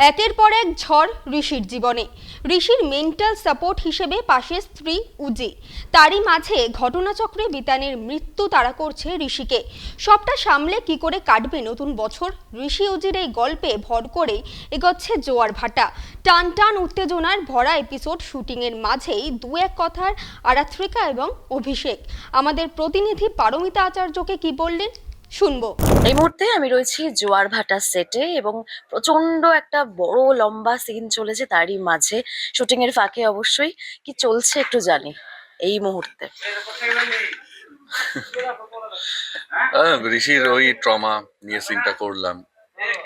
একের পর এক ঝড় ঋষির জীবনে। ঋষির মেন্টাল সাপোর্ট হিসেবে পাশে স্ত্রী উজি। তারই মাঝে ঘটনাচক্রে বিতানের মৃত্যু তাড়া করছে ঋষিকে। সবটা সামলে কি করে কাটবে নতুন বছর, ঋষি উজির এই গল্পে ভর করেই এগোচ্ছে জোয়ার ভাটা। টান টান উত্তেজনার ভরা এপিসোড শুটিংয়ের মাঝেই দু এক কথার আরাত্রিকা এবং অভিষেক আমাদের প্রতিনিধি পারমিতা আচার্যকে কি বললেন শুনবো। এই মুহূর্তে আমি রয়েছি জোয়ার ভাটা সেটে এবং প্রচন্ড একটা বড় লম্বা সিন চলেছে তারই মাঝে। শুটিং এর ফাঁকে অবশ্যই কি চলছে একটু জানি এই মুহূর্তে। ঋষির ওই ট্রমা নিয়ে সিনটা করলাম,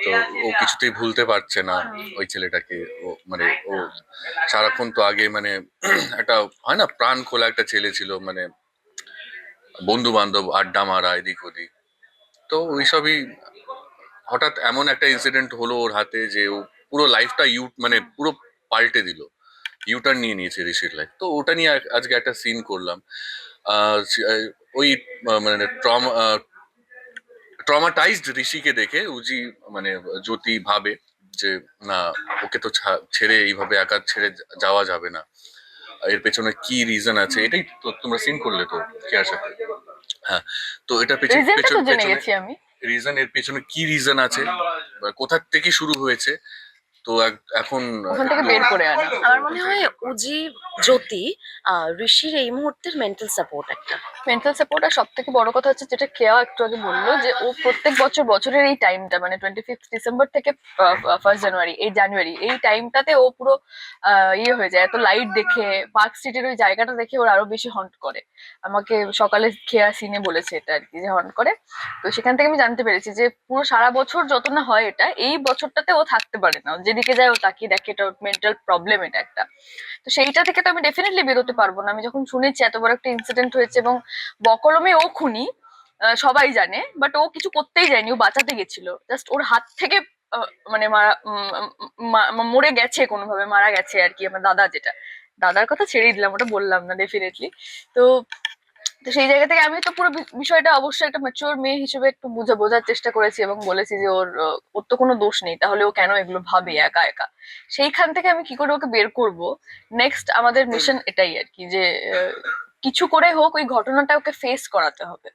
তো ও কিছুতেই ভুলতে পারছে না ওই ছেলেটাকে। ও মানে ও সারাক্ষণ তো আগে মানে একটা হয় না, প্রাণ খোলা একটা ছেলে ছিল, মানে বন্ধু বান্ধব আড্ডা মারা এদিক ওদিক। তো ওইসবই হঠাৎ এমন একটা ইনসিডেন্ট হলো ওর হাতে যে ও পুরো লাইফটা মানে পুরো পাল্টে দিল, ইউটার্ন নিয়ে নিয়েছে ঋষির লাইফ। তো ওটা নিয়ে আজকে একটা সিন করলাম। ওই মানে ট্রমাটাইজড ঋষিকে দেখে উজি মানে জ্যোতি ভাবে যে না, ওকে তো ছেড়ে এইভাবে একা ছেড়ে যাওয়া যাবে না। এর পেছনে কি রিজন আছে, এটাই তো তোমরা সিন করলে তো কেয়ার সাথে। হ্যাঁ, তো এটা রিজনটা তো জেনে পেছনে গেছি আমি। রিজন, এর পেছনে কি রিজন আছে, বা কোথা থেকে শুরু হয়েছে। তো এখন ওখান থেকে একটু বের করে আনা আমার মনে হয় উজি জ্যোতি ঋষির এই মুহূর্তের মেন্টাল সাপোর্ট একটা। Mental support. আর সব থেকে বড় কথা হচ্ছে যেটা কেয়া একটু আগে বললো, যে ও প্রত্যেক বছরের এই টাইমটা মানে 25th ডিসেম্বর থেকে 1st জানুয়ারি, এই জানুয়ারি এই টাইমটাতে ও পুরো ইয়ে হয়ে যায়। এত লাইট দেখে পার্ক স্ট্রিটের ওই জায়গাটা দেখে ওর আরো বেশি হন্ট করে। আমাকে সকালে খেয়া সিনে বলেছে এটা আর কি, যে হন্ট করে। তো সেখান থেকে আমি জানতে পেরেছি যে পুরো সারা বছর যত না হয় এটা, এই বছরটাতে ও থাকতে পারে না। ও যেদিকে যায় ও তাকিয়ে দেখে, এটা মেন্টাল প্রবলেম এটা একটা। তো সেইটা থেকে তো আমি ডেফিনেটলি বেরোতে পারবো না। আমি যখন শুনেছি এত বড় একটা ইনসিডেন্ট হয়েছে এবং বকলমে ও খুনি, সবাই জানে, বাট ও কিছু করতেই যায়নি, ও বাঁচাতে গেছিল। জাস্ট ওর হাত থেকে মানে মরে গেছে, কোনোভাবে মারা গেছে আর কি। আমার দাদা, যেটা দাদার কথা ছেড়েই দিলাম, ওটা বললাম না ডেফিনেটলি। তো তো সেই জায়গা থেকে আমি তো পুরো বিষয়টা অবশ্যই একটা ম্যাচিওর মেয়ে হিসেবে একটু বোঝার চেষ্টা করেছি এবং বলেছি যে ওর তো কোনো দোষ নেই, তাহলে ও কেন এগুলো ভাবে একা একা। সেইখান থেকে আমি কি করে ওকে বের করব, নেক্সট আমাদের মিশন এটাই আর কি, যে কিছু করে হোক ওই ঘটনাটা ওকে ফেস করাতে হবে।